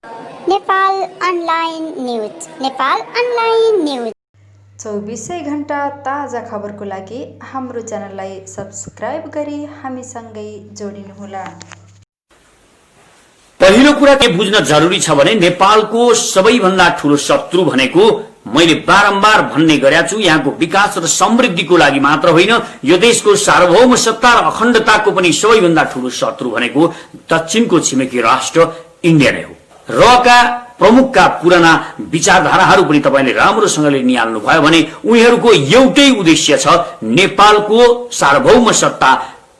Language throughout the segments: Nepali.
Nepal online news, Nepal online news. 24 घण्टा ताजा खबरको लागि हाम्रो च्यानललाई सब्स्क्राइब गरी हामीसँगै जोडिनुहोला। पहिलो कुरा के बुझ्न जरुरी छ भने नेपालको सबैभन्दा ठूलो शत्रु भनेको मैले बारम्बार भन्ने गरेको छु, यहाँको विकास र समृद्धिको लागि मात्र होइन, यो देशको सार्वभौम सत्ता र अखण्डताको पनि सबैभन्दा ठूलो शत्रु भनेको दक्षिणको छिमेकी राष्ट्र इन्डिया नै हो। रका प्रमुखका पुराना विचारधाराहरू पनि तपाईले राम्रोसँगले निहाल्नु भयो भने उनीहरूको एउटै उद्देश्य छ, नेपालको सार्वभौम सत्ता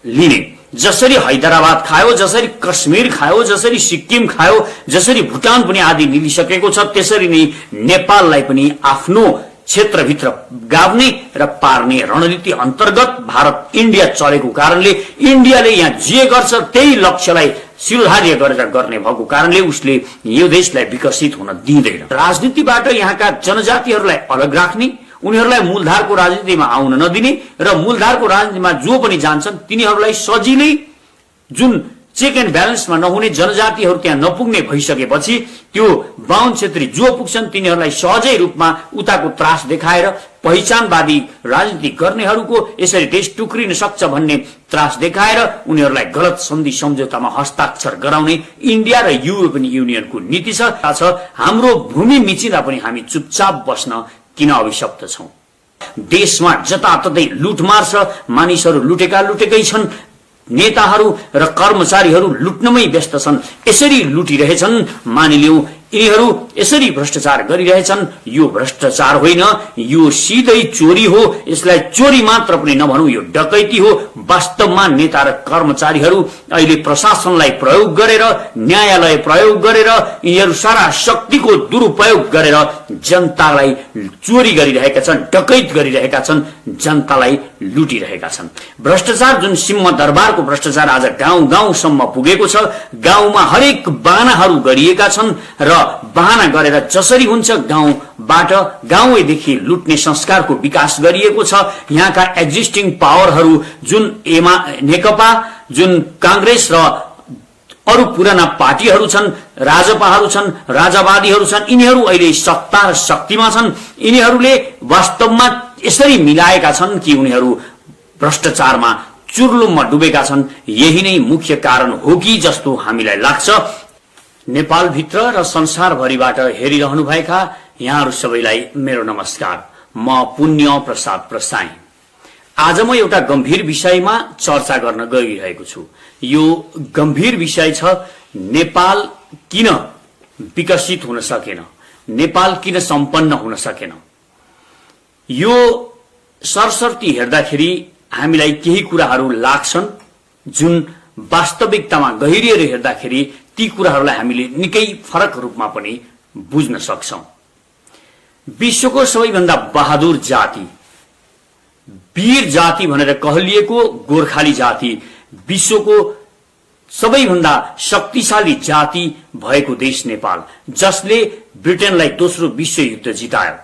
लिने। जसरी हैदराबाद खायो, जसरी कश्मीर खायो, जसरी सिक्किम खायो, जसरी भुटान पनि आदि मिलिसकेको छ, त्यसरी नै नेपाललाई पनि आफ्नो क्षेत्रभित्र गाभ्ने र पार्ने रणनीति अन्तर्गत भारत इन्डिया चलेको कारणले इन्डियाले यहाँ जे गर्छ त्यही लक्ष्यलाई शिरोधार्य गरेर गर्ने भएको कारणले उसले यो देशलाई विकसित हुन दिँदैन। राजनीतिबाट यहाँका जनजातिहरूलाई अलग राख्ने, उनीहरूलाई मूलधारको राजनीतिमा आउन नदिने र मूलधारको राजनीतिमा जो पनि जान्छन् तिनीहरूलाई सजिलै जुन चेक एन्ड ब्यालेन्समा नहुने जनजातिहरू त्यहाँ नपुग्ने भइसकेपछि त्यो बाहुन क्षेत्री जो पुग्छन् तिनीहरूलाई सहजै रूपमा उताको त्रास देखाएर पहिचानवादी राजनीति गर्नेहरूको यसरी देश टुक्रिन सक्छ भन्ने त्रास देखाएर उनीहरूलाई गलत सन्धि सम्झौतामा हस्ताक्षर गराउने इन्डिया र युरोपियन युनियनको नीति छ। हाम्रो भूमि मिचिँदा पनि हामी चुपचाप बस्न किन अभिशप्त छौं? देशमा जताततै लुटमार छ, मानिसहरू लुटेकै छन्, नेताहरू र कर्मचारीहरू लुट्नमै व्यस्त छन्। यसरी लुटिरहेछन्, मानिलिऊ यिनीहरू यसरी भ्रष्टाचार गरिरहेछन्। यो भ्रष्टाचार होइन, यो सिधै चोरी हो। यसलाई चोरी मात्र पनि नभनौं, यो डकैती हो। वास्तवमा नेता र कर्मचारीहरू अहिले प्रशासनलाई प्रयोग गरेर, न्यायालय प्रयोग गरेर, यिनीहरू सारा शक्तिको दुरुपयोग गरेर जनतालाई चोरी गरिरहेका छन्, डकैत गरिरहेका छन्, जनतालाई लुटिरहेका छन्। भ्रष्टाचार जुन सिंहदरबारको भ्रष्टाचार आज गाउँ गाउँसम्म पुगेको छ, गाउँमा हरेक बानाहरू गरिएका छन् र बहाना गरेर जसरी हुन्छ गाउँबाट गाउँैदेखि लुट्ने संस्कारको विकास गरिएको छ। यहाँका एक्जिस्टिङ पावरहरू जुन नेकपा, जुन कांग्रेस र अरु पुराना पार्टीहरू छन्, राजपाहरू छन्, राजावादीहरू छन्, यिनीहरू अहिले सत्ता र शक्तिमा छन्। यिनीहरूले वास्तवमा यसरी मिलाएका छन् कि उनीहरू भ्रष्टाचारमा चुर्लुममा डुबेका छन्। यही नै मुख्य कारण हो कि जस्तो हामीलाई लाग्छ। नेपालभित्र र संसारभरिबाट हेरिरहनुभएका यहाँहरू सबैलाई मेरो नमस्कार। म पुण्य प्रसाद प्रसाई। आज म एउटा गम्भीर विषयमा चर्चा गर्न गइरहेको छु। यो गम्भीर विषय छ, नेपाल किन विकसित हुन सकेन, नेपाल किन सम्पन्न हुन सकेन। यो सरसर्ती हेर्दाखेरि हामीलाई केही कुराहरू लाग्छन् जुन वास्तविकतामा गहिरिएर हेर्दाखेरि ती कुराहरूलाई हामीले निकै फरक रूपमा पनि बुझ्न सक्छौं। विश्वको सबैभन्दा बहादुर जाति, वीर जाति भनेर कहलिएको गोर्खाली जाति, विश्वको सबैभन्दा शक्तिशाली जाति भएको देश नेपाल, जसले ब्रिटेनलाई दोस्रो विश्वयुद्ध जितायो।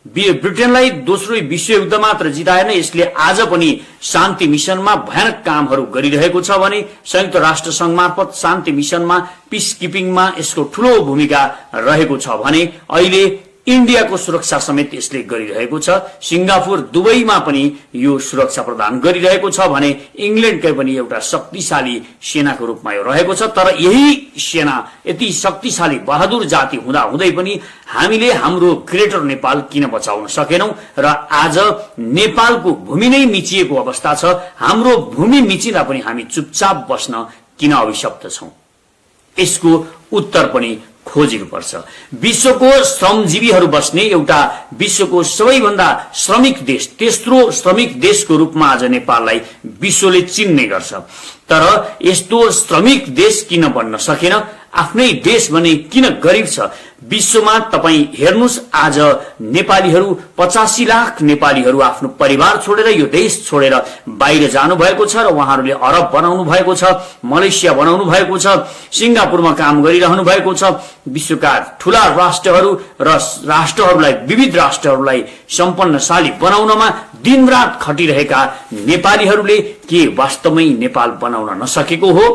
ब्रिटेनलाई दोस्रो विश्वयुद्ध मात्र जिताएन, यसले आज पनि शान्ति मिशनमा भयानक कामहरू गरिरहेको छ भने संयुक्त राष्ट्र संघ मार्फत शान्ति मिशनमा पीस किपिङमा यसको ठूलो भूमिका रहेको छ भने अहिले इन्डियाको सुरक्षा समेत यसले गरिरहेको छ। सिंगापुर, दुबईमा पनि यो सुरक्षा प्रदान गरिरहेको छ भने इंग्ल्यान्डकै पनि एउटा शक्तिशाली सेनाको रूपमा यो रहेको छ। तर यही सेना यति शक्तिशाली बहादुर जाति हुँदा हुँदै पनि हामीले हाम्रो ग्रेटर नेपाल किन बचाउन सकेनौं र आज नेपालको भूमि नै मिचिएको अवस्था छ। हाम्रो भूमि मिचिँदा पनि हामी चुपचाप बस्न किन अभिशप्त छौं? यसको उत्तर पनि खोजिनुपर्छ। विश्वको श्रमजीवीहरू बस्ने एउटा विश्वको सबैभन्दा श्रमिक देश, तेस्रो श्रमिक देशको रूपमा आज नेपाललाई विश्वले चिन्ने गर्छ। तर यस्तो श्रमिक देश किन बन्न सकेन? आफ्नै देश भने किन गरिब छ? विश्वमा तपाई हेर्नुस्, आज नेपालीहरू 85 लाख नेपालीहरू आफ्नो परिवार छोडेर यो देश छोडेर बाहिर जानु भएको छ र उहाँहरूले अरब बनाउनु भएको छ, मलेसिया बनाउनु भएको छ, सिंगापुरमा काम गरिरहनु भएको छ। विश्वका ठूला राष्ट्रहरू र राष्ट्रहरूलाई, विविध राष्ट्रहरूलाई सम्पन्नशाली बनाउनमा दिनरात खटिरहेका नेपालीहरूले के वास्तवमै नेपाल बनाउन नसकेको हो?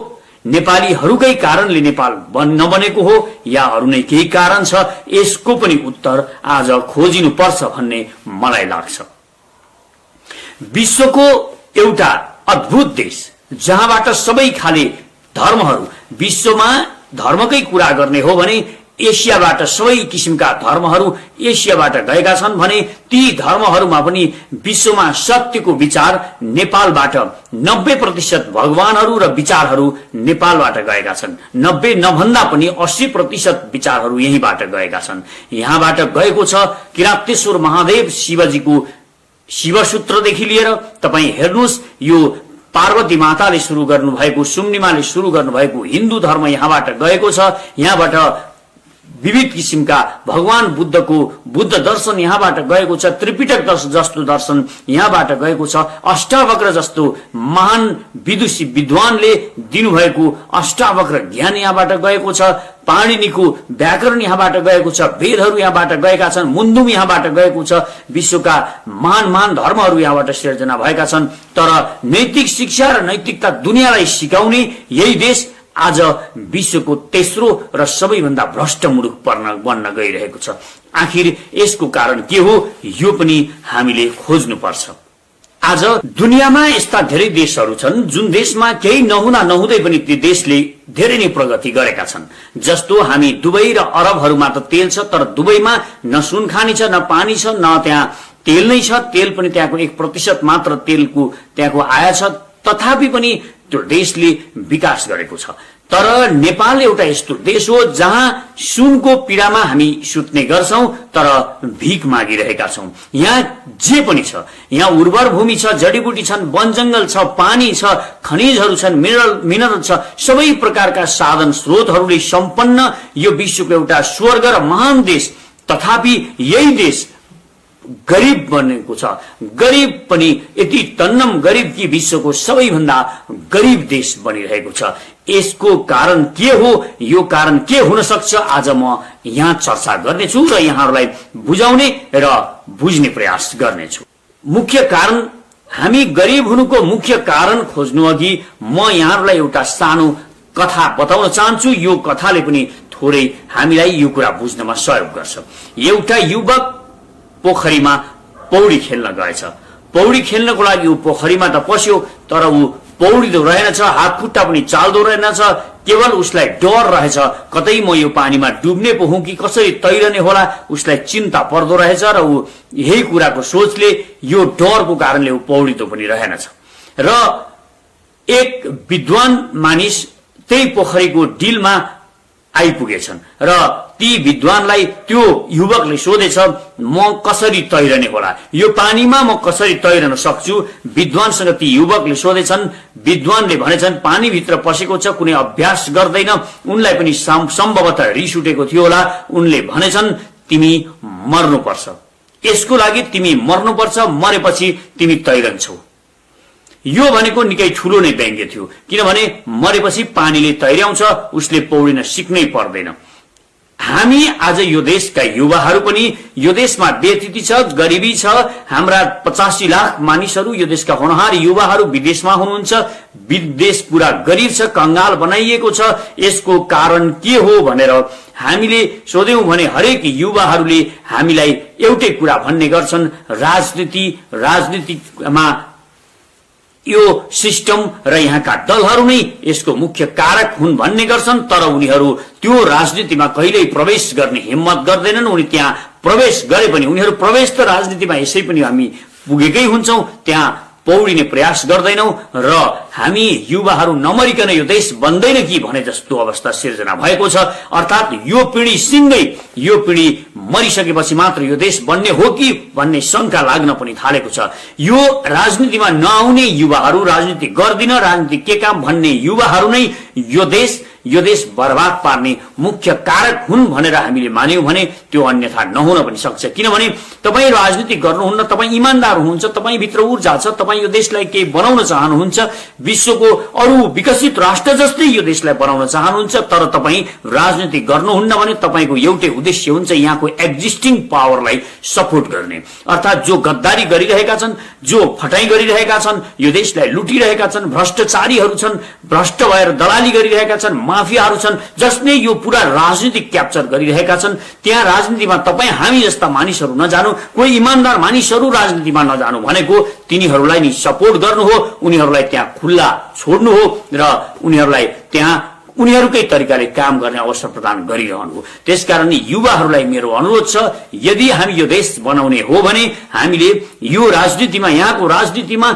नेपालीहरूकै कारणले नेपाल नबनेको हो या अरू नै केही कारण छ, यसको पनि उत्तर आज खोजिनु पर्छ भन्ने मलाई लाग्छ। विश्वको एउटा अद्भुत देश जहाँबाट सबै खाले धर्महरू, विश्वमा धर्मकै कुरा गर्ने हो भने एसियाबाट सबै किसिमका धर्महरू एसियाबाट गएका छन् भने ती धर्महरूमा पनि विश्वमा सत्यको विचार नेपालबाट 90% भगवानहरू र विचारहरू नेपालबाट गएका छन्। 90 नभन्दा पनि 80% विचारहरू यहीँबाट गएका छन्। यहाँबाट गएको छ किरातेश्वर महादेव शिवजीको शिवसूत्रदेखि लिएर तपाईँ हेर्नुहोस्, यो पार्वती माताले सुरु गर्नुभएको, सुम्निमाले सुरु गर्नुभएको हिन्दू धर्म यहाँबाट गएको छ। यहाँबाट विविध किसिमका भगवान बुद्धको बुद्ध दर्शन यहाँबाट गएको छ। त्रिपिटक जस्तो दर्शन यहाँबाट गएको छ। अष्टावक्र जस्तो महान विदुषी विद्वानले दिनुभएको अष्टावक्र ज्ञान यहाँबाट गएको छ। पाणिनीको व्याकरण यहाँबाट गएको छ। वेदहरू यहाँबाट गएका छन्। मुन्दुम यहाँबाट गएको छ। विश्वका महान महान धर्महरू यहाँबाट सिर्जना भएका छन्। तर नैतिक शिक्षा र नैतिकता दुनियाँलाई सिकाउने यही देश आज विश्वको तेस्रो र सबैभन्दा भ्रष्ट मुलुक बन्न गइरहेको छ। आखिर यसको कारण के हो, यो पनि हामीले खोज्नुपर्छ। आज दुनियाँमा यस्ता धेरै देशहरू छन् जुन देशमा केही नहुँदा नहुँदै पनि ती देशले धेरै नै प्रगति गरेका छन्। जस्तो हामी दुबई र अरबहरूमा त तेल छ, तर दुबईमा न सुन खानी छ, न पानी छ, न त्यहाँ तेल नै छ। तेल पनि त्यहाँको 1% मात्र तेलको त्यहाँको आय छ। तथापि पनि त्यो देशले विकास गरेको छ। तर नेपाल एउटा यस्तो देश हो जहाँ सुनको पीडामा हामी सुत्ने गर्छौं, तर भीख मागिरहेका छौं। यहाँ जे पनि छ, यहाँ उर्वर भूमि छ, जडीबुटी छन्, वन जंगल छ, पानी छ, खनिजहरू छन्, मिनरल छ, सबै प्रकारका साधन स्रोतहरूले सम्पन्न यो विश्वको एउटा स्वर्ग र महान देश। तथापि यही देश गरीब बनेको छ। गरीब पनि यति तन्नम गरीब कि विश्वको सबैभन्दा गरीब देश बनिरहेको छ। यसको कारण के हो, यो कारण के हुन सक्छ, आज म यहाँ चर्चा गर्नेछु र यहाँहरूलाई बुझाउने र बुझ्ने प्रयास गर्नेछु। मुख्य कारण, हामी गरीब हुनुको मुख्य कारण खोज्नु अघि म यहाँहरूलाई एउटा सानो कथा बताउन चाहन्छु। यो कथाले पनि थोरै हामीलाई यो कुरा बुझ्नमा सहयोग गर्छ। एउटा युवक पोखरीमा पौडी खेल्न गएछ। पौडी खेल्नको लागि ऊ पोखरीमा त पस्यो, तर ऊ पौडिदो रहेनछ, हात खुट्टा पनि चाल्दो रहेनछ। केवल उसलाई डर रहेछ, कतै म यो पानीमा डुब्ने पो हुँ कि कसरी तैरने होला, उसलाई चिन्ता पर्दो रहेछ। र ऊ यही कुराको सोचले, यो डरको कारणले ऊ पौडिदो पनि रहेनछ। र एक विद्वान मानिस त्यही पोखरीको डिलमा आइपुगेछन् र ती विद्वानलाई त्यो युवकले सोधेछ, म कसरी तैरने होला, यो पानीमा म कसरी तैरन सक्छु। विद्वानसँग ती युवकले सोधेछन्। विद्वानले भनेछन्, पानीभित्र पसेको छ, कुनै अभ्यास गर्दैन। उनलाई पनि सम्भवतः रिस उठेको थियो होला। उनले भनेछन्, तिमी मर्नुपर्छ, यसको लागि तिमी मर्नुपर्छ, मरेपछि तिमी तैरन्छौ। यो भनेको निकै ठूलो नै व्यङ्ग्य थियो, किनभने मरेपछि पानीले तैर्याउँछ, उसले पौडिन सिक्नै पर्दैन। हामी आज यो देशका युवाहरू पनि, यो देशमा बेथिति छ, गरिबी छ। हाम्रा 85 लाख मानिसहरू, यो देशका होनहार युवाहरू विदेशमा हुनुहुन्छ। विदेश पूरा गरीब छ, कंगाल बनाइएको छ। यसको कारण के हो भनेर हामीले सोध्यौं भने हरेक युवाहरूले हामीलाई एउटै कुरा भन्ने गर्छन्, राजनीतिमा यो सिस्टम र यहाँका दलहरू नै यसको मुख्य कारक हुन् भन्ने गर्छन्। तर उनीहरू त्यो राजनीतिमा कहिल्यै प्रवेश गर्ने हिम्मत गर्दैनन्। उनी त्यहाँ प्रवेश गरे पनि, उनीहरू प्रवेश त राजनीतिमा यसै पनि हामी पुगेकै हुन्छौं, त्यहाँ पौडिने प्रयास गर्दैनौं। र हामी युवाहरू नमरिकन यो देश बन्दैन कि भने जस्तो अवस्था सिर्जना भएको छ। अर्थात् यो पिढी सिंगै, यो पिढी मरिसकेपछि मात्र यो देश बन्ने हो कि भन्ने शंका लाग्न पनि थालेको छ। यो राजनीतिमा नआउने युवाहरू, राजनीति गर्दिन, राजनीति के काम भन्ने युवाहरू नै यो देश, यो देश बर्बाद पार्ने मुख्य कारक हुन् भनेर हामीले मान्यौं भने त्यो अन्यथा नहुन पनि सक्छ। किनभने तपाई राजनीति गर्नुहुन्न, तपाई इमानदार हुनुहुन्छ, तपाई भित्र ऊर्जा छ, तपाई यो देशलाई केही बनाउन चाहनुहुन्छ, विश्वको अरू विकसित राष्ट्र जस्तै यो देशलाई बनाउन चाहनुहुन्छ, तर तपाई राजनीति गर्नुहुन्न भने तपाईको एउटै उद्देश्य हुन्छ यहाँको एक्जिस्टिङ पावरलाई सपोर्ट गर्ने। अर्थात जो गद्दारी गरिरहेका छन्, जो फटाई गरिरहेका छन्, यो देशलाई लुटिरहेका छन्, भ्रष्टाचारीहरू छन्, भ्रष्ट भएर दलाली गरिरहेका छन्, माफियाहरू छन्, जसले यो पूरा राजनीति क्याप्चर गरिरहेका छन्, त्यहाँ राजनीतिमा तपाई हामी जस्ता मानिसहरू नजानु, कोही इमानदार मानिसहरू राजनीतिमा नजानु भनेको तिनीहरूलाई नि सपोर्ट गर्नु हो, उनीहरूलाई त्यहाँ खुल्ला छोड्नु हो र उनीहरूलाई त्यहाँ उनीहरूकै तरिकाले काम गर्ने अवसर प्रदान गरिरहनु हो। त्यसकारण युवाहरूलाई मेरो अनुरोध छ, यदि हामी यो देश बनाउने हो भने हामीले यो राजनीतिमा, यहाँको राजनीतिमा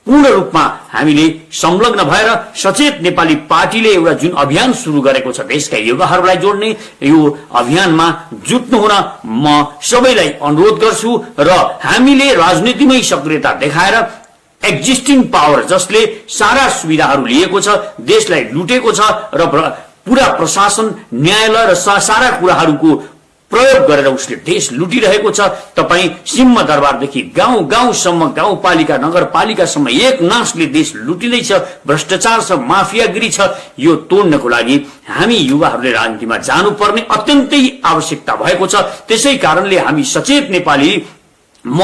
पूर्ण रूपमा हामीले संलग्न भएर सचेत नेपाली पार्टीले एउटा जुन अभियान सुरु गरेको छ देशका युवाहरूलाई जोड्ने, यो अभियानमा जुट्नु हुन म सबैलाई अनुरोध गर्छु र हामीले राजनीतिमै सक्रियता देखाएर एक्जिस्टिङ पावर जसले सारा सुविधाहरू लिएको छ, देशलाई लुटेको छ र पूरा प्रशासन, न्यायालय र सारा कुराहरूको प्रयोग गरेर उसले देश लुटिरहेको छ। तपाई सिंहदरबारदेखि गाउँ गाउँसम्म, गाउँपालिका नगरपालिकासम्म एक नासले देश लुटिँदैछ, भ्रष्टाचार छ, माफियागिरी छ। यो तोड्नको लागि हामी युवाहरूले राजनीतिमा जानुपर्ने अत्यन्तै आवश्यकता भएको छ। त्यसै कारणले हामी सचेत नेपाली म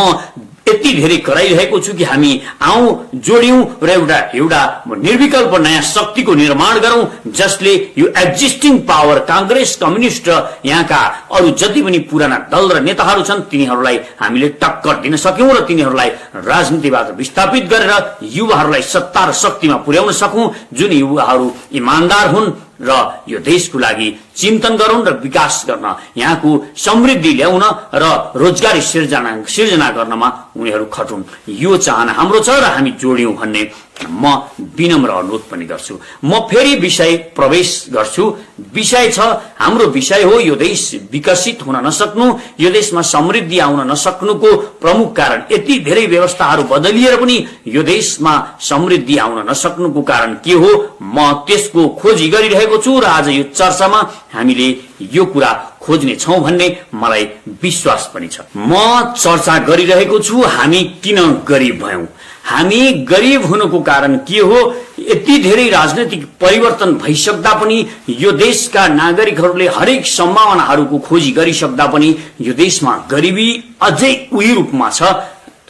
यति धेरै कराइरहेको छु कि हामी आउँ, जोड्यौं र एउटा निर्विकल्प नयाँ शक्तिको निर्माण गरौं, जसले यो एक्जिस्टिङ पावर कांग्रेस, कम्युनिस्ट र यहाँका अरू जति पनि पुराना दल र नेताहरू छन् तिनीहरूलाई हामीले टक्कर दिन सक्यौं र तिनीहरूलाई राजनीतिबाट विस्थापित गरेर युवाहरूलाई सत्ता र शक्तिमा पुर्याउन सकौं, जुन युवाहरू इमानदार हुन् र यो देशको लागि चिन्तन गरून् र विकास गर्न, यहाँको समृद्धि ल्याउन र रोजगारी सिर्जना गर्नमा उनीहरू खटुन्। यो चाहना हाम्रो छ र हामी जोड्यौं भन्ने म विनम्र अनुरोध पनि गर्छु। म फेरि विषय प्रवेश गर्छु। विषय छ, हाम्रो विषय हो यो देश विकसित हुन नसक्नु, यो देशमा समृद्धि आउन नसक्नुको प्रमुख कारण, यति धेरै व्यवस्थाहरू बदलिएर पनि यो देशमा समृद्धि आउन नसक्नुको कारण के हो, म त्यसको खोजी गरिरहेको छु र आज यो चर्चामा हामीले यो कुरा खोज्ने छौं भन्ने मलाई विश्वास पनि छ। म चर्चा गरिरहेको छु हामी किन गरिब भयौं, हामी गरिब हुनुको कारण के हो। यति धेरै राजनीतिक परिवर्तन भइसक्दा पनि, यो देशका नागरिकहरूले हरेक सम्भावनाहरूको खोजी गरिसक्दा पनि यो देशमा गरिबी अझै उही रूपमा छ,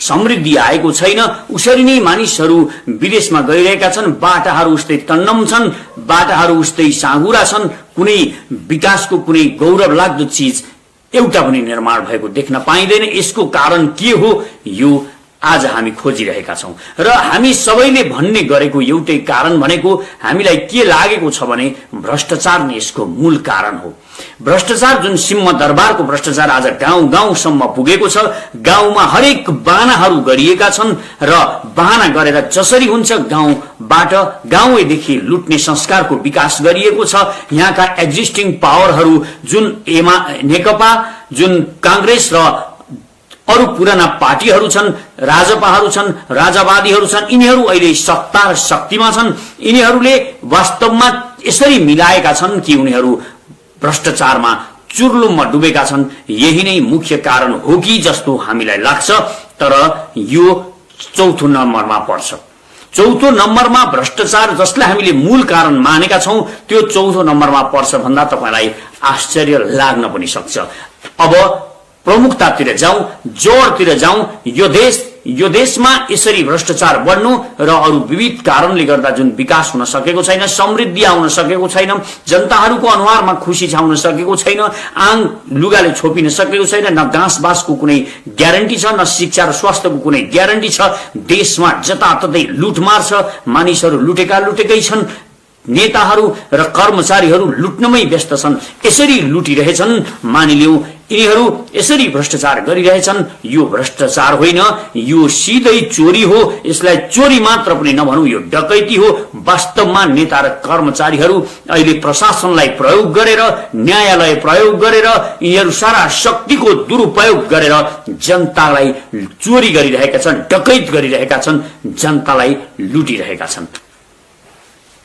समृद्धि आएको छैन। उसरी नै मानिसहरू विदेशमा गइरहेका छन्, बाटाहरू उस्तै तन्नम छन्, बाटाहरू उस्तै साँघुरा छन्, कुनै विकासको कुनै गौरव लाग्दो चीज एउटा पनि निर्माण भएको देख्न पाइँदैन। यसको कारण के हो, यो आज हामी खोजिरहेका छौं र हामी सबैले भन्ने गरेको एउटै कारण भनेको हामीलाई के लागेको छ भने भ्रष्टाचार नै यसको मूल कारण हो। भ्रष्टाचार, जुन सिंहदरबारको भ्रष्टाचार आज गाउँ गाउँसम्म पुगेको छ, गाउँमा हरेक बाहनाहरू गरिएका छन् र बाहना गरेर जसरी हुन्छ गाउँबाट गाउँदेखि लुट्ने संस्कारको विकास गरिएको छ। यहाँका एक्जिस्टिङ पावरहरू जुन नेकपा, जुन कांग्रेस र अरू पुराना पार्टीहरू छन्, राजपाहरू छन्, राजावादीहरू छन्, यिनीहरू अहिले सत्ता र शक्तिमा छन्। यिनीहरूले वास्तवमा यसरी मिलाएका छन् कि उनीहरू भ्रष्टाचारमा चुर्लुममा डुबेका छन्। यही नै मुख्य कारण हो कि जस्तो हामीलाई लाग्छ। तर यो चौथो नम्बरमा पर्छ। चौथो नम्बरमा भ्रष्टाचार, जसलाई हामीले मूल कारण मानेका छौं, त्यो चौथो नम्बरमा पर्छ भन्दा तपाईलाई आश्चर्य लाग्न पनि सक्छ। अब प्रमुखतातिर जाउँ, जोडतिर जाउँ। यो देशमा यसरी भ्रष्टाचार बढ्नु र अरू विविध कारणले गर्दा जुन विकास हुन सकेको छैन, समृद्धि आउन सकेको छैन, जनताहरूको अनुहारमा खुशी छाउन सकेको छैन, आङ लुगाले छोपिन सकेको छैन, न घाँसबासको कुनै ग्यारेन्टी छ, न शिक्षा र स्वास्थ्यको कुनै ग्यारेन्टी छ। देशमा जताततै लुटमार छ, मानिसहरू लुटेकै छन्, नेताहरू र कर्मचारीहरू लुट्नमै व्यस्त छन्। यसरी लुटिरहेछन्, मानिलिउँ यिनीहरू यसरी भ्रष्टाचार गरिरहेछन्। यो भ्रष्टाचार होइन, यो सिधै चोरी हो। यसलाई चोरी मात्र पनि नभनौं, यो डकैती हो। वास्तवमा नेता र कर्मचारीहरू अहिले प्रशासनलाई प्रयोग गरेर, न्यायालय प्रयोग गरेर, यिनीहरू सारा शक्तिको दुरुपयोग गरेर जनतालाई चोरी गरिरहेका छन्, डकैत गरिरहेका छन्, जनतालाई लुटिरहेका छन्।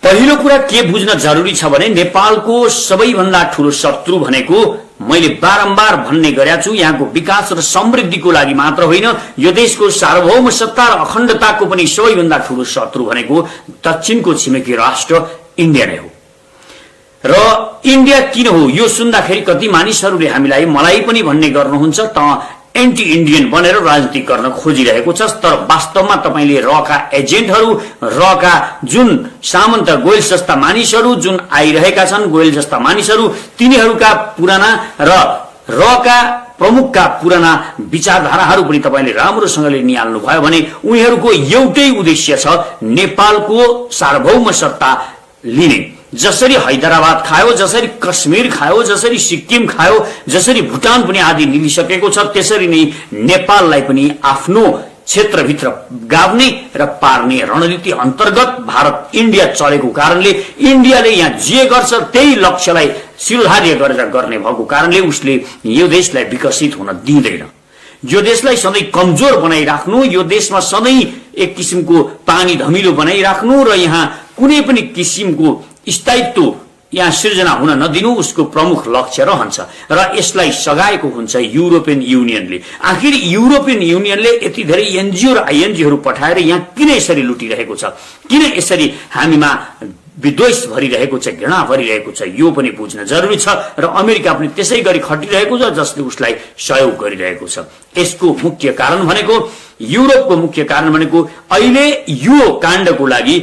पहिलो कुरा के बुझ्न जरुरी छ भने नेपालको सबैभन्दा ठूलो शत्रु भनेको मैले बारम्बार भन्ने गरेको छु, यहाँको विकास र समृद्धिको लागि मात्र होइन, यो देशको सार्वभौम सत्ता र अखण्डताको पनि सबैभन्दा ठूलो शत्रु भनेको दक्षिणको छिमेकी राष्ट्र इन्डिया नै हो। र इन्डिया किन हो यो सुन्दाखेरि कति मानिसहरूले मलाई पनि भन्ने गर्नुहुन्छ त एन्टी इन्डियन बनेर राजनीति गर्न खोजिरहेको छ, तर वास्तवमा तपाईले रका एजेन्टहरू, रका जुन सामन्त गोयल जस्ता मानिसहरू जुन आइरहेका छन्, गोयल जस्ता मानिसहरू, तिनीहरूका पुराना र रका प्रमुखका पुराना विचारधाराहरू पनि तपाईले राम्रोसँगले निहाल्नु भयो भने उनीहरूको एउटै उद्देश्य छ नेपालको सार्वभौम सत्ता लिने। जसरी हैदराबाद खायो, जसरी कश्मीर खायो, जसरी सिक्किम खायो, जसरी भुटान पनि आदि लिइसकेको छ, त्यसरी नै नेपाललाई पनि आफ्नो क्षेत्रभित्र गाभ्ने र पार्ने रणनीति अन्तर्गत भारत इन्डिया चलेको कारणले इन्डियाले यहाँ जे गर्छ त्यही लक्ष्यलाई शिरोधार्य गरेर गर्ने भएको कारणले उसले यो देशलाई विकसित हुन दिँदैन। यो देशलाई सधैँ कमजोर बनाइराख्नु, यो देशमा सधैँ एक किसिमको पानी धमिलो बनाइराख्नु र यहाँ कुनै पनि किसिमको स्थायित्व यहाँ सिर्जना हुन नदिनु उसको प्रमुख लक्ष्य रहन्छ र यसलाई सघाएको हुन्छ युरोपियन युनियनले। आखिर युरोपियन युनियनले यति धेरै एनजिओ र आइएनजिओहरू पठाएर यहाँ किन यसरी लुटिरहेको छ, किन यसरी हामीमा विद्वेष भरिरहेको छ, घृणा भरिरहेको छ, यो पनि बुझ्न जरुरी छ र अमेरिका पनि त्यसै गरी खटिरहेको छ जसले उसलाई सहयोग गरिरहेको छ। यसको मुख्य कारण भनेको युरोपको मुख्य कारण भनेको अहिले यो काण्डको लागि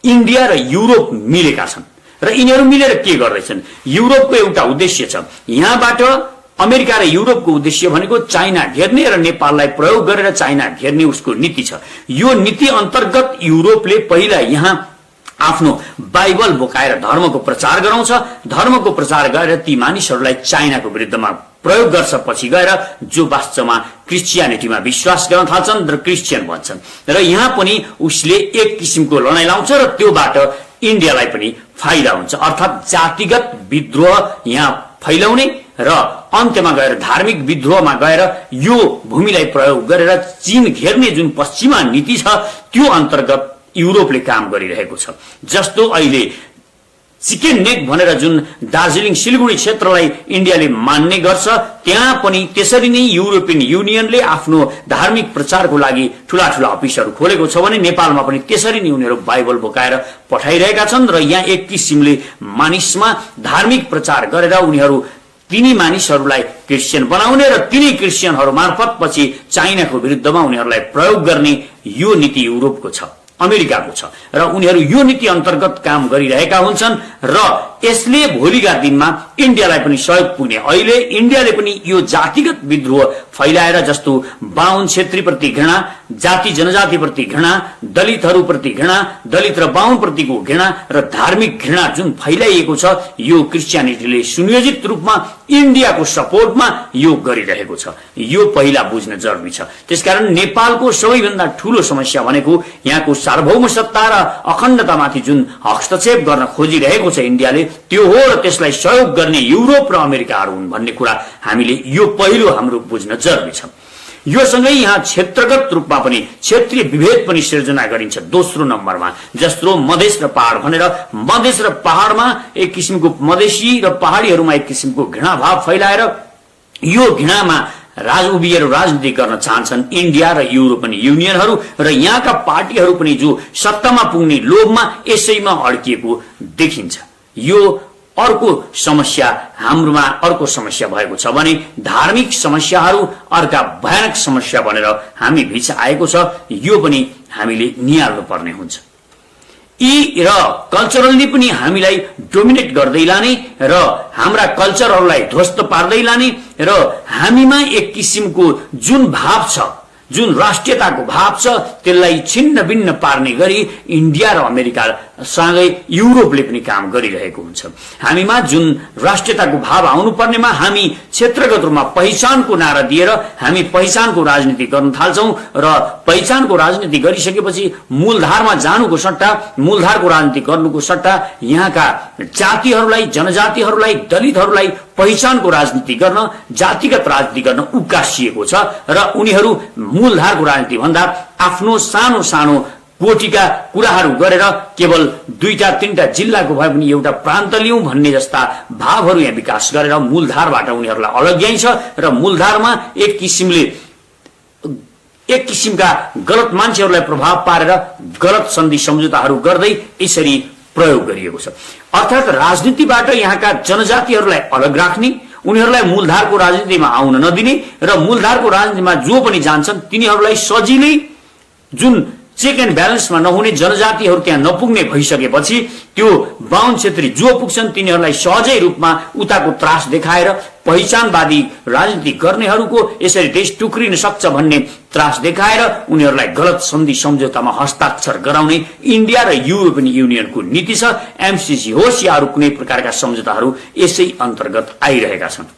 इन्डिया र युरोप मिलेका छन् र यिनीहरू मिलेर के गर्दैछन्। युरोपको एउटा उद्देश्य छ, यहाँबाट अमेरिका र युरोपको उद्देश्य भनेको चाइना घेर्ने र नेपाललाई प्रयोग गरेर चाइना घेर्ने उसको नीति छ। यो नीति अन्तर्गत युरोपले पहिला यहाँ आफ्नो बाइबल बोकाएर धर्मको प्रचार गराउँछ, धर्मको प्रचार गरेर ती मानिसहरूलाई चाइनाको विरुद्धमा प्रयोग गर्छ, पछि गएर जो वास्तवमा क्रिस्चियनिटीमा विश्वास गर्न थाल्छन् र क्रिस्चियन भन्छन् र यहाँ पनि उसले एक किसिमको लडाईँ लाउँछ र त्योबाट इन्डियालाई पनि फाइदा हुन्छ। अर्थात् जातिगत विद्रोह यहाँ फैलाउने र अन्त्यमा गएर धार्मिक विद्रोहमा गएर यो भूमिलाई प्रयोग गरेर चीन घेर्ने जुन पश्चिमा नीति छ त्यो अन्तर्गत युरोपले काम गरिरहेको छ। जस्तो अहिले चिकन नेक भनेर जुन दार्जिलिङ सिलगुडी क्षेत्रलाई इन्डियाले मान्ने गर्छ, त्यहाँ पनि त्यसरी नै युरोपियन युनियनले आफ्नो धार्मिक प्रचारको लागि ठूला ठूला अफिसहरू खोलेको छ भने नेपालमा पनि त्यसरी नै उनीहरू बाइबल बोकाएर पठाइरहेका छन् र यहाँ एक किसिमले मानिसमा धार्मिक प्रचार गरेर उनीहरू तिनी मानिसहरूलाई क्रिस्चियन बनाउने र तिनी क्रिस्चियनहरू मार्फत पछि चाइनाको विरुद्धमा उनीहरूलाई प्रयोग गर्ने यो नीति युरोपको छ, अमेरिकाको छ र उनीहरू यो नीति अन्तर्गत काम गरिरहेका हुन्छन् र यसले भोलिका दिनमा इन्डियालाई पनि सहयोग पुग्ने। अहिले इन्डियाले पनि यो जातिगत विद्रोह फैलाएर जस्तो बाहुन क्षेत्रीप्रति घृणा, जाति जनजातिप्रति घृणा, दलितहरूप्रति घृणा, दलित र बाहुन प्रतिको घृणा र धार्मिक घृणा जुन फैलाइएको छ यो क्रिस्चियनिटीले सुनियोजित रूपमा इन्डियाको सपोर्टमा यो गरिरहेको छ। यो पहिला बुझ्न जरुरी छ। त्यसकारण नेपालको सबैभन्दा ठूलो समस्या भनेको यहाँको सार्वभौम सत्ता र अखण्डतामाथि जुन हस्तक्षेप गर्न खोजिरहेको छ इन्डियाले त्यो हो र त्यसलाई सहयोग गर्ने युरोप र अमेरिकाहरू हुन् भन्ने कुरा हामीले यो पहिलो हाम्रो बुझ्न जरुरी छ। यो सँगै यहाँ क्षेत्रगत रूपमा पनि क्षेत्रीय विभेद पनि सिर्जना गरिन्छ दोस्रो नम्बरमा। जस्तो मधेस र पहाड भनेर मधेस र पहाडमा एक किसिमको मधेसी र पहाडीहरूमा एक किसिमको घृणा भाव फैलाएर यो घृणामा उभिएर राजनीति गर्न चाहन्छन् इन्डिया र युरोपियन युनियनहरू र यहाँका पार्टीहरू पनि जो सत्तामा पुग्ने लोभमा यसैमा अड्किएको देखिन्छ। यो अर्को समस्या हाम्रोमा अर्को समस्या भएको छ भने धार्मिक समस्याहरू अर्का भयानक समस्या बनेर हामी बीच आएको छ। यो पनि हामीले निहाल्नु पर्ने हुन्छ। यी र कल्चरली पनि हामीलाई डोमिनेट गर्दै लाने र हाम्रा कल्चरहरूलाई ध्वस्त पार्दै लाने र हामीमा एक किसिमको जुन भाव छ, जुन राष्ट्रियताको भाव छ त्यसलाई छिन्न भिन्न पार्ने गरी इन्डिया र अमेरिका सँगै युरोपले पनि काम गरिरहेको हुन्छ। हामीमा जुन राष्ट्रियताको भाव आउनु पर्नेमा हामी क्षेत्रगत रूपमा पहिचानको नारा दिएर हामी पहिचानको राजनीति गर्न थाल्छौं र पहिचानको राजनीति गरिसकेपछि मूलधारमा जानुको सट्टा मूलधारको राजनीति गर्नुको सट्टा यहाँका जातिहरूलाई, जनजातिहरूलाई, दलितहरूलाई पहिचानको राजनीति गर्न, जातिगत राजनीति गर्न उकासिएको छ र उनीहरू मूलधारको राजनीति भन्दा आफ्नो सानो सानो कोटीका कुराहरू गरेर केवल 2-3टा जिल्लाको भए पनि एउटा प्रान्त लिउँ भन्ने जस्ता भावहरू यहाँ विकास गरेर मूलधारबाट उनीहरूलाई अलग्याइन्छ र मूलधारमा एक किसिमका गलत मान्छेहरूलाई प्रभाव पारेर गलत सन्धि सम्झौताहरू गर्दै यसरी प्रयोग गरिएको छ। अर्थात् राजनीतिबाट यहाँका जनजातिहरूलाई अलग राख्ने, उनीहरूलाई मूलधारको राजनीतिमा आउन नदिने र मूलधारको राजनीतिमा जो पनि जान्छन् तिनीहरूलाई सजिलै जुन चेक एन्ड ब्यालेन्समा नहुने जनजातिहरू त्यहाँ नपुग्ने भइसकेपछि त्यो बाहुन क्षेत्री जो पुग्छन् तिनीहरूलाई सहजै रूपमा उताको त्रास देखाएर पहिचानवादी राजनीति गर्नेहरूको यसरी देश टुक्रिन सक्छ भन्ने त्रास देखाएर उनीहरूलाई गलत सन्धि सम्झौतामा हस्ताक्षर गराउने इन्डिया र युरोपियन युनियनको नीति छ। एमसीसी होस् या अरू कुनै प्रकारका सम्झौताहरू यसै अन्तर्गत आइरहेका छन्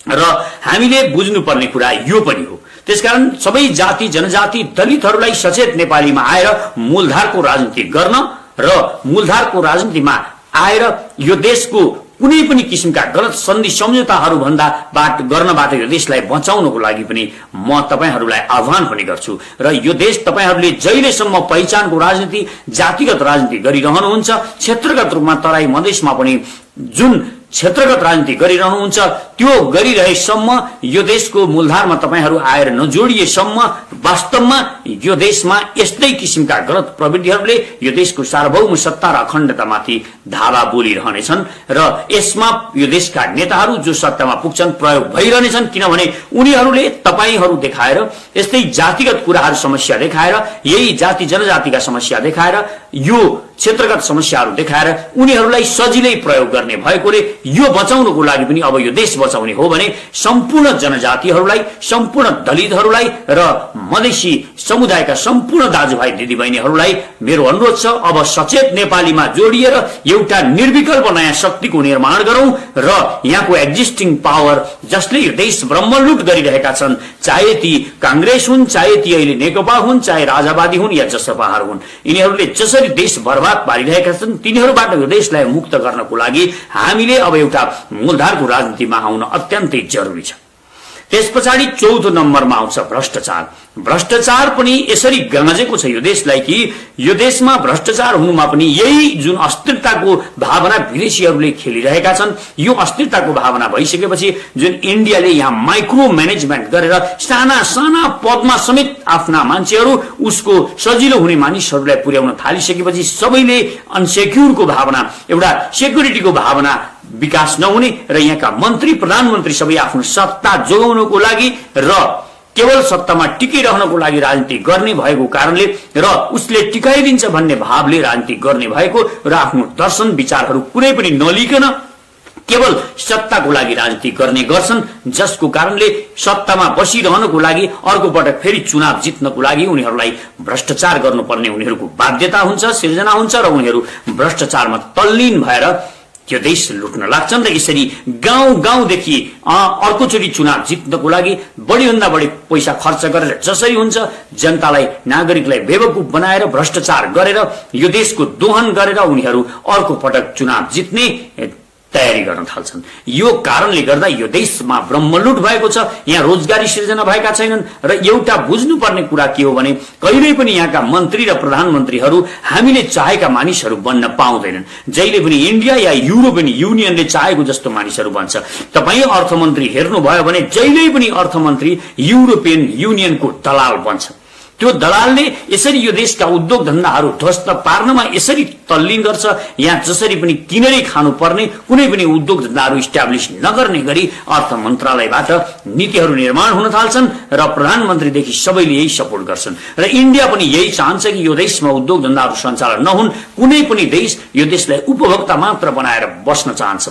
र हामीले बुझ्नुपर्ने कुरा यो पनि हो। त्यसकारण सबै जाति जनजाति दलितहरूलाई सचेत नेपालीमा आएर मूलधारको राजनीति गर्न र मूलधारको राजनीतिमा आएर यो देशको कुनै पनि किसिमका गलत सन्धि सम्झौताहरू गर्नबाट यो देशलाई बचाउनको लागि पनि म तपाईहरूलाई आह्वान पनि गर्छु र यो देश तपाईहरूले जहिलेसम्म पहिचानको राजनीति जातिगत राजनीति गरिरहनुहुन्छ, क्षेत्रगत रूपमा तराई मधेसमा पनि जुन क्षेत्रगत राजनीति गरिरहनुहुन्छ त्यो गरिरहेसम्म यो देशको मूलधारमा तपाईहरू आएर नजोडिएसम्म वास्तवमा यो देशमा यस्तै किसिमका गलत प्रवृत्तिहरूले यो देशको सार्वभौम सत्ता र अखण्डतामाथि धावा बोलिरहनेछन् र यसमा यो देशका नेताहरू जो सत्तामा पुग्छन् प्रयोग भइरहनेछन्, किनभने उनीहरूले तपाईहरू देखाएर यस्तै जातिगत कुराहरू समस्या देखाएर, यही जाति जनजातिका समस्या देखाएर, यो क्षेत्रगत समस्याहरू देखाएर उनीहरूलाई सजिलै प्रयोग गर्ने भएकोले यो बचाउनको लागि पनि अब यो देश बचाउने हो भने सम्पूर्ण जनजातिहरूलाई, सम्पूर्ण दलितहरूलाई र मधेसी समुदायका सम्पूर्ण दाजुभाइ दिदीबहिनीहरूलाई मेरो अनुरोध छ, अब सचेत नेपालीमा जोडिएर एउटा निर्विकल्प नयाँ शक्तिको निर्माण गरौं र यहाँको एक्जिस्टिङ पावर जसले यो देश ब्रह्मलुट गरिरहेका छन्, चाहे ती कांग्रेस हुन्, चाहे ती अहिले नेकपा हुन्, चाहे राजावादी हुन् या जसपाहरू हुन्, यिनीहरूले जसरी देश बर्बाद पारिरहेका छन् तिनीहरूबाट यो देशलाई मुक्त गर्नको लागि हामीले अब एउटा मूलधारको राजनीतिमा आउन अत्यन्तै जरुरी छ। त्यसपछाडि चौथो नम्बरमा आउँछ भ्रष्टाचार। भ्रष्टाचार पनि यसरी गमजेको छ यो देशलाई कि यो देशमा भ्रष्टाचार हुनुमा पनि यही जुन अस्थिरताको भावना विदेशीहरूले खेलिरहेका छन्, यो अस्थिरताको भावना भइसकेपछि जुन इन्डियाले यहाँ माइक्रो म्यानेजमेन्ट गरेर साना साना पदमा समेत आफ्ना मान्छेहरू उसको सजिलो हुने मानिसहरूलाई पुर्याउन थालिसकेपछि सबैले अनसेक्युरको भावना, एउटा सेक्युरिटीको भावना विकास नहुने र यहाँका मन्त्री प्रधानमन्त्री सबै आफ्नो सत्ता जोगाउनको लागि र केवल सत्तामा टिकिरहनको लागि राजनीति गर्ने भएको कारणले र उसले टिकाइदिन्छ भन्ने भावले राजनीति गर्ने भएको र आफ्नो दर्शन विचारहरू कुनै पनि नलिकन केवल सत्ताको लागि राजनीति गर्ने गर्छन्, जसको कारणले सत्तामा बसिरहनको लागि अर्को पटक फेरि चुनाव जित्नको लागि उनीहरूलाई भ्रष्टाचार गर्नुपर्ने उनीहरूको बाध्यता हुन्छ, सिर्जना हुन्छ र उनीहरू भ्रष्टाचारमा तल्लीन भएर त्यो देश लुट्न लाग्छन् र यसरी गाउँ गाउँदेखि अर्कोचोटि चुनाव जित्नको लागि बढीभन्दा बढी पैसा खर्च गरेर जसरी हुन्छ जनतालाई, नागरिकलाई बेवकूफ बनाएर भ्रष्टाचार गरेर यो देशको दोहन गरेर उनीहरू अर्को पटक चुनाव जित्ने तयारी गर्न थाल्छन्। यो कारणले गर्दा यो देशमा ब्रह्मलुट भएको छ, यहाँ रोजगारी सिर्जना भएका छैनन् र एउटा बुझ्नुपर्ने कुरा के हो भने कहिल्यै पनि यहाँका मन्त्री र प्रधानमन्त्रीहरू हामीले चाहेका मानिसहरू बन्न पाउँदैनन्। जहिले पनि इन्डिया या युरोपियन युनियनले चाहेको जस्तो मानिसहरू बन्छ। तपाईँ अर्थमन्त्री हेर्नुभयो भने जहिल्यै पनि अर्थमन्त्री युरोपियन युनियनको दलाल बन्छ। त्यो दलालले यसरी यो देशका उद्योग धन्दाहरू ध्वस्त पार्नमा यसरी तल्लीन गर्छ। यहाँ जसरी पनि किनेरै खानुपर्ने कुनै पनि उद्योग धन्दाहरू इस्टाब्लिश नगर्ने गरी अर्थ मन्त्रालयबाट नीतिहरू निर्माण हुन थाल्छन् र प्रधानमन्त्रीदेखि सबैले यही सपोर्ट गर्छन् र इन्डिया पनि यही चाहन्छ कि यो देशमा उद्योग धन्दाहरू सञ्चालन नहुन्। कुनै पनि देश यो देशलाई उपभोक्ता मात्र बनाएर बस्न चाहन्छ,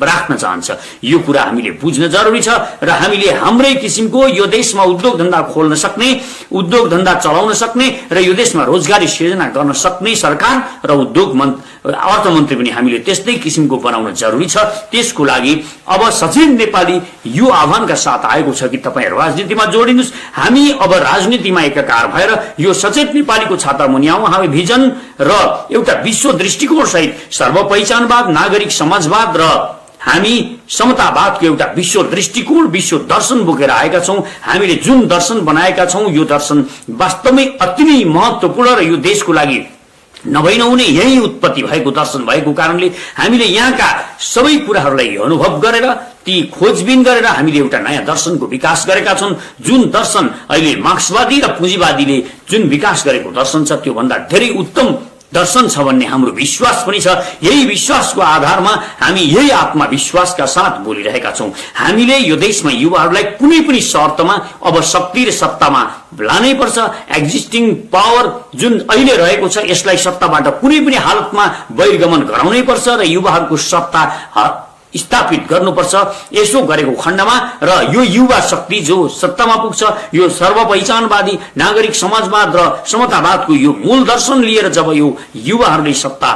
राख्न चाहन्छ। यो कुरा हामीले बुझ्न जरुरी छ र हामीले हाम्रै किसिमको यो देशमा उद्योग धन्दा खोल्न सक्ने, उद्योग धन्दा चलाउन सक्ने र यो देशमा रोजगारी सृजना गर्न सक्ने सरकार र अर्थमन्त्री पनि हामीले त्यस्तै किसिमको बनाउन जरुरी छ। त्यसको लागि अब सचेत नेपाली यो आह्वानका साथ आएको छ कि तपाईँ राजनीतिमा जोडिनुहोस्। हामी अब राजनीतिमा एकाकार भएर यो सचेत नेपालीको छाता मुनि आउँ। हामी भिजन र एउटा विश्व दृष्टिकोण सहित सर्वपहिचानवाद, नागरिक समाजवाद र हामी समतावादको एउटा विश्व दृष्टिकोण विश्व दर्शन बोकेर आएका छौं। हामीले जुन दर्शन बनाएका छौं यो दर्शन वास्तवमै अति नै महत्त्वपूर्ण र यो देशको लागि नभई नहुने यही उत्पत्ति भएको दर्शन भएको कारणले हामीले यहाँका सबै कुराहरूलाई अनुभव गरेर ती खोजबिन गरेर हामीले एउटा नयाँ दर्शनको विकास गरेका छौं। जुन दर्शन अहिले मार्क्सवादी र पुँजीवादीले जुन विकास गरेको दर्शन छ त्यो भन्दा धेरै उत्तम दर्शन छ भन्ने हाम्रो विश्वास पनि छ। यही विश्वासको आधारमा हामी यही आत्मविश्वासका साथ बोलिरहेका छौं। हामीले यो देशमा युवाहरूलाई कुनै पनि शर्तमा अब शक्ति र सत्तामा लानै पर्छ। एक्जिस्टिङ पावर जुन अहिले रहेको छ यसलाई सत्ताबाट कुनै पनि हालतमा बहिर्गमन गराउनै पर्छ र युवाहरूको सत्ता स्थापित गर्नुपर्छ। यसो गरेको खण्डमा र यो युवा शक्ति जो सत्तामा पुग्छ यो सर्वपहिचानवादी नागरिक समाजवाद र समतावादको यो मूल दर्शन लिएर जब यो युवाहरूले सत्ता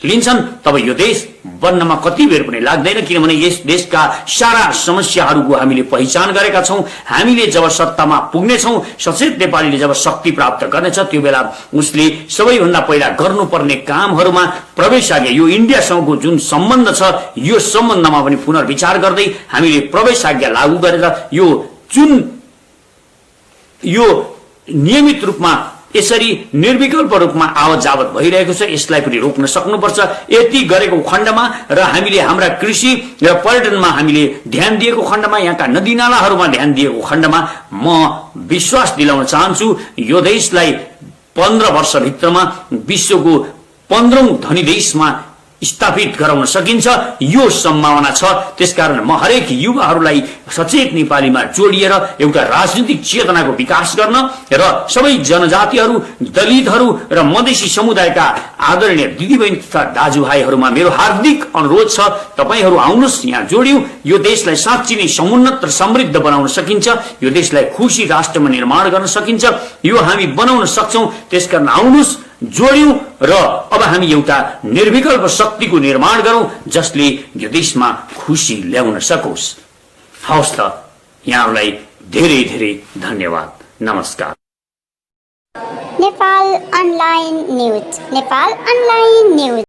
लिन्छन् तब यो देश बन्नमा कति बेर पनि लाग्दैन, किनभने यस देशका सारा समस्याहरूको हामीले पहिचान गरेका छौं। हामीले जब सत्तामा पुग्नेछौं, सचेत नेपालीले जब शक्ति प्राप्त गर्नेछ त्यो बेला उसले सबैभन्दा पहिला गर्नुपर्ने कामहरूमा प्रवेशाज्ञा यो इन्डियासँगको जुन सम्बन्ध छ यो सम्बन्धमा पनि पुनर्विचार गर्दै हामीले प्रवेशाज्ञा लागू गरेर यो जुन यो नियमित रूपमा यसरी निर्विकल्प रूपमा आवत जावत भइरहेको छ यसलाई पनि रोक्न सक्नुपर्छ। यति गरेको खण्डमा र हामीले हाम्रा कृषि र पर्यटनमा हामीले ध्यान दिएको खण्डमा यहाँका नदीनालाहरूमा ध्यान दिएको खण्डमा म विश्वास दिलाउन चाहन्छु यो देशलाई 15 वर्षभित्रमा विश्वको 15औं धनी देशमा स्थापित गराउन सकिन्छ यो सम्भावना छ। त्यसकारण म हरेक युवाहरूलाई सचेत नेपालीमा जोडिएर एउटा राजनीतिक चेतनाको विकास गर्न र सबै जनजातिहरू दलितहरू र मधेसी समुदायका आदरणीय दिदीबहिनी तथा दाजुभाइहरूमा मेरो हार्दिक अनुरोध छ तपाईहरू आउनुहोस् यहाँ जोडियौं। यो देशलाई साँच्चै नै समुन्नत र समृद्ध बनाउन सकिन्छ। यो देशलाई खुशी राष्ट्रमा निर्माण गर्न सकिन्छ। यो हामी बनाउन सक्छौं। त्यसकारण आउनुहोस् जोड्यौं र अब हामी एउटा निर्विकल्प शक्तिको निर्माण गरौं जसले यो देशमा खुशी ल्याउन सकोस्। हवस् त यहाँहरूलाई धेरै धेरै धन्यवाद। नमस्कार। Nepal online news. Nepal online news.